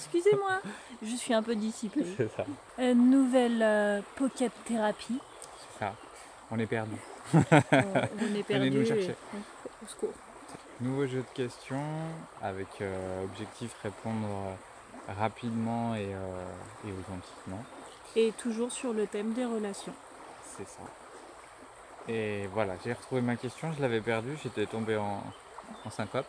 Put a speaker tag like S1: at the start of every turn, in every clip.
S1: excusez-moi, je suis un peu dissipée.
S2: C'est ça,
S1: Nouvelle pocket thérapie.
S2: c'est ça. On est perdu.
S1: On est
S2: Venez
S1: perdu.
S2: nous chercher.
S1: Au secours.
S2: Nouveau jeu de questions avec objectif répondre rapidement et authentiquement.
S1: Et toujours sur le thème des relations.
S2: C'est ça. Et voilà, j'ai retrouvé ma question, je l'avais perdue, j'étais tombé en syncope.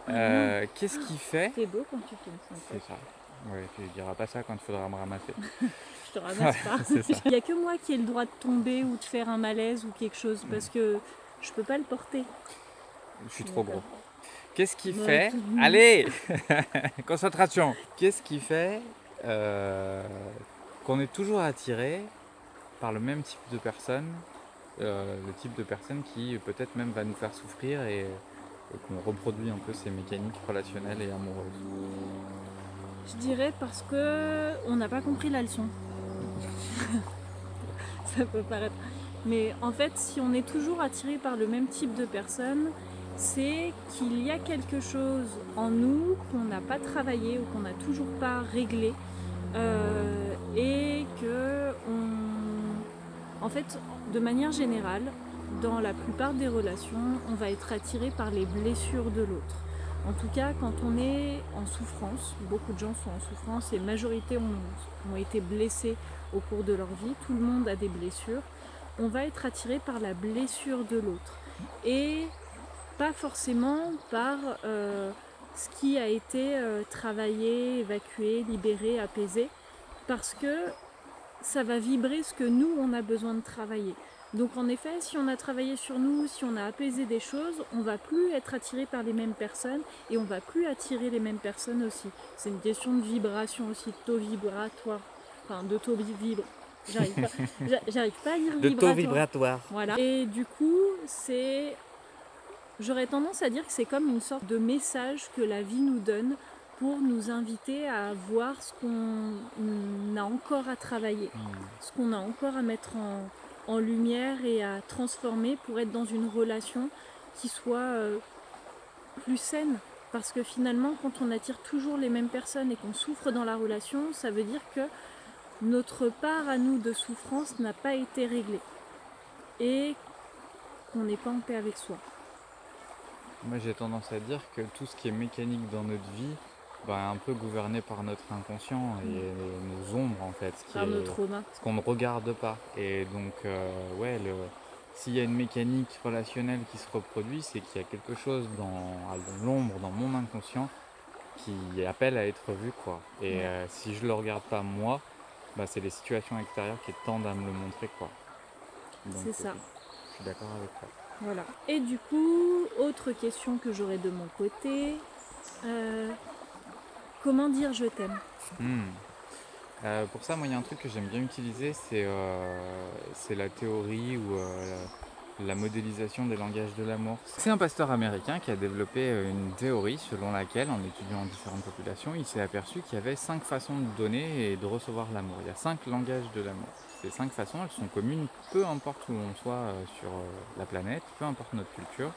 S2: Qu'est-ce qui fait...
S1: C'est beau quand tu fais une
S2: C'est
S1: synthèse.
S2: ça. Ouais, tu diras pas ça quand il faudra me ramasser.
S1: Je te ramasse pas.
S2: C'est ça.
S1: Il n'y a que moi qui ai le droit de tomber ou de faire un malaise ou quelque chose parce que je peux pas le porter.
S2: Je suis trop gros. Qu'est-ce qui
S1: Ouais,
S2: fait...
S1: tout-
S2: Allez concentration. Qu'est-ce qui fait qu'on est toujours attiré par le même type de personne, le type de personne qui peut-être même va nous faire souffrir et qu'on reproduit un peu ces mécaniques relationnelles et amoureuses.
S1: Je dirais parce que on n'a pas compris la leçon. Ça peut paraître. Mais en fait, si on est toujours attiré par le même type de personne, c'est qu'il y a quelque chose en nous qu'on n'a pas travaillé ou qu'on n'a toujours pas réglé. Et que en fait, de manière générale, dans la plupart des relations, on va être attiré par les blessures de l'autre. En tout cas, quand on est en souffrance, beaucoup de gens sont en souffrance et majorité ont été blessés au cours de leur vie, tout le monde a des blessures, on va être attiré par la blessure de l'autre. Et pas forcément par ce qui a été travaillé, évacué, libéré, apaisé, parce que ça va vibrer ce que nous, on a besoin de travailler. Donc en effet, si on a travaillé sur nous, si on a apaisé des choses, on va plus être attiré par les mêmes personnes et on va plus attirer les mêmes personnes aussi. C'est une question de vibration aussi, de taux vibratoire. Enfin, de taux vibre. J'arrive pas à dire
S2: De taux
S1: vibratoire.
S2: vibratoire.
S1: Voilà. Et du coup, j'aurais tendance à dire que c'est comme une sorte de message que la vie nous donne pour nous inviter à voir ce qu'on a encore à travailler, ce qu'on a encore à mettre en lumière et à transformer pour être dans une relation qui soit plus saine. Parce que finalement, quand on attire toujours les mêmes personnes et qu'on souffre dans la relation, ça veut dire que notre part à nous de souffrance n'a pas été réglée et qu'on n'est pas en paix avec soi.
S2: Moi j'ai tendance à dire que tout ce qui est mécanique dans notre vie est un peu gouverné par notre inconscient et nos ombres en fait,
S1: Par nos traumas.
S2: ce qu'on ne regarde pas. Et donc s'il y a une mécanique relationnelle qui se reproduit, c'est qu'il y a quelque chose dans l'ombre, dans mon inconscient, qui appelle à être vu quoi. Et si je le regarde pas moi, c'est les situations extérieures qui tendent à me le montrer quoi. Donc,
S1: c'est ça.
S2: Je suis d'accord avec toi.
S1: Voilà. Et du coup, autre question que j'aurais de mon côté, comment dire je t'aime ?
S2: Pour ça, moi, il y a un truc que j'aime bien utiliser, c'est la théorie ou la modélisation des langages de l'amour. C'est un pasteur américain qui a développé une théorie selon laquelle, en étudiant différentes populations, il s'est aperçu qu'il y avait 5 façons de donner et de recevoir l'amour. Il y a 5 langages de l'amour. Ces 5 façons, elles sont communes, peu importe où on soit sur la planète, peu importe notre culture.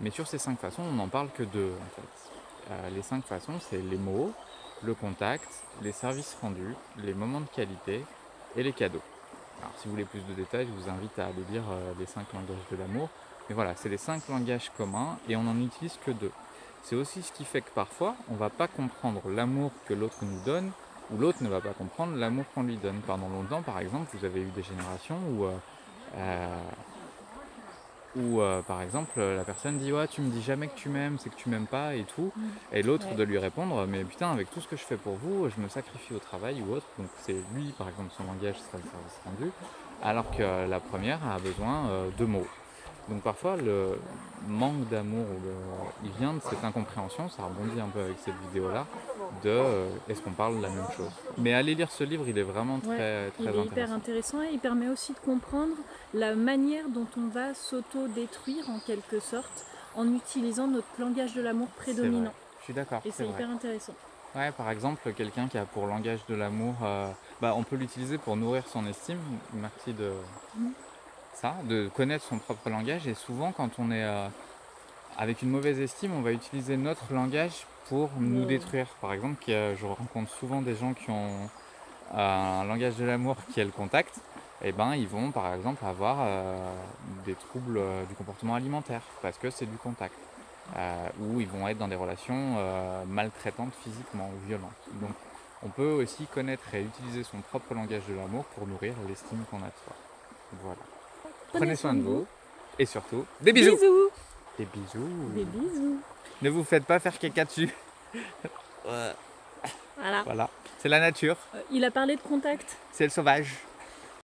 S2: Mais sur ces 5 façons, on n'en parle que 2 en fait. Les 5 façons, c'est les mots, le contact, les services rendus, les moments de qualité et les cadeaux. Alors si vous voulez plus de détails, je vous invite à aller lire les 5 langages de l'amour. Mais voilà, c'est les 5 langages communs et on n'en utilise que 2. C'est aussi ce qui fait que parfois, on ne va pas comprendre l'amour que l'autre nous donne ou l'autre ne va pas comprendre l'amour qu'on lui donne. Pendant longtemps, par exemple, vous avez eu des générations où par exemple la personne dit ouais tu me dis jamais que tu m'aimes, c'est que tu m'aimes pas et tout, et l'autre de lui répondre mais putain avec tout ce que je fais pour vous je me sacrifie au travail ou autre, donc c'est lui par exemple son langage serait le service rendu, alors que la première a besoin de mots. Donc parfois le manque d'amour il vient de cette incompréhension, ça rebondit un peu avec cette vidéo là, de est-ce qu'on parle de la même chose. Mais allez lire ce livre, il est vraiment très
S1: il est
S2: intéressant.
S1: hyper intéressant et il permet aussi de comprendre la manière dont on va s'auto-détruire en quelque sorte en utilisant notre langage de l'amour prédominant.
S2: Je suis d'accord.
S1: Et c'est hyper intéressant.
S2: Ouais, par exemple, quelqu'un qui a pour langage de l'amour, on peut l'utiliser pour nourrir son estime. Merci de ça, de connaître son propre langage. Et souvent, quand on est avec une mauvaise estime, on va utiliser notre langage pour nous détruire. Par exemple, je rencontre souvent des gens qui ont un langage de l'amour qui est le contact. Et ben, ils vont par exemple avoir des troubles du comportement alimentaire parce que c'est du contact. Ou ils vont être dans des relations maltraitantes physiquement ou violentes. Donc on peut aussi connaître et utiliser son propre langage de l'amour pour nourrir l'estime qu'on a de soi. Voilà. Prenez soin de vous et surtout, des bisous. Des bisous.
S1: Des bisous.
S2: Ne vous faites pas faire caca dessus.
S1: Voilà.
S2: Voilà. C'est la nature.
S1: Il a parlé de contact.
S2: C'est le sauvage.